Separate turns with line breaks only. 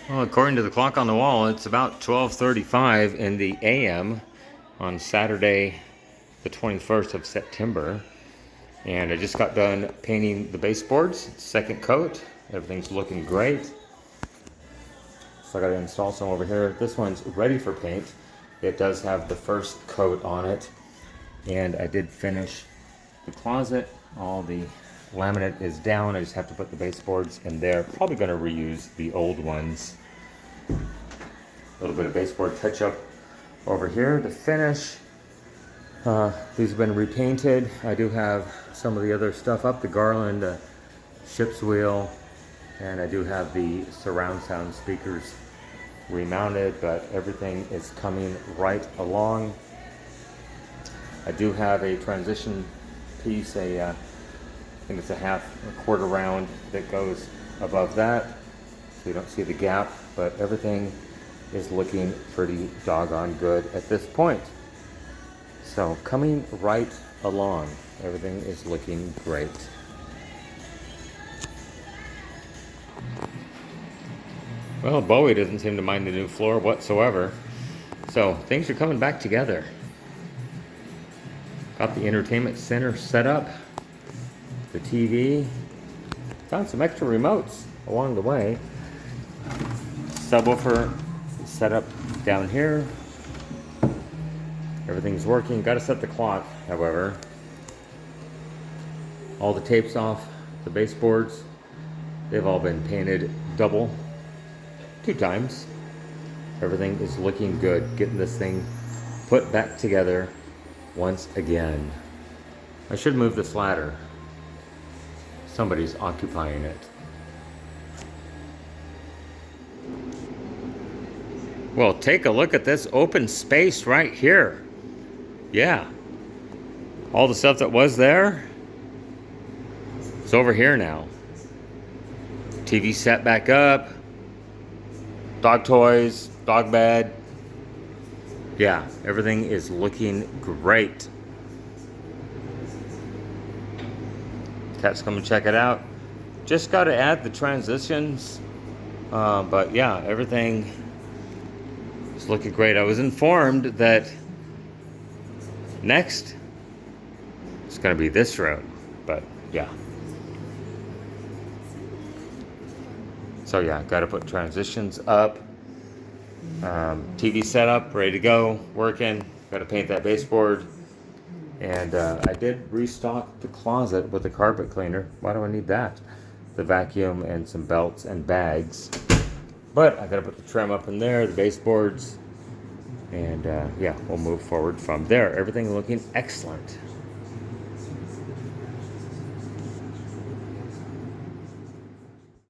Well, according to the clock on the wall, it's about 12:35 in the AM on Saturday, the 21st of September. And I just got done painting the baseboards, second coat. Everything's looking great. So I got to install some over here. This one's ready for paint. It does have the first coat on it. And I did finish the closet. All the laminate is down. I just have to put the baseboards in there. Probably going to reuse the old ones. A little bit of baseboard touch up over here to finish. These have been repainted. I do have some of the other stuff up, the garland, ship's wheel, and I do have the surround sound speakers remounted, but everything is coming right along. I do have a transition piece, I think it's a quarter round that goes above that, so you don't see the gap, but everything is looking pretty doggone good at this point. So coming right along, everything is looking great. Well, Bowie doesn't seem to mind the new floor whatsoever. So things are coming back together. Got the entertainment center set up, the TV. Found some extra remotes along the way. Subwoofer set up down here. Everything's working. Got to set the clock, however. All the tape's off the baseboards. They've all been painted double, 2 times. Everything is looking good. Getting this thing put back together once again. I should move this ladder. Somebody's occupying it. Well, take a look at this open space right here. Yeah. All the stuff that was there is over here now. TV set back up. Dog toys, dog bed. Yeah, everything is looking great. Cats come and check it out. Just got to add the transitions. But yeah, everything is looking great. I was informed that next it's going to be this road, but yeah. So yeah, got to put transitions up. TV set up, ready to go, working. Got to paint that baseboard. And I did restock the closet with a carpet cleaner. Why do I need that? The vacuum and some belts and bags. But I got to put the trim up in there, the baseboards. And yeah, we'll move forward from there. Everything looking excellent.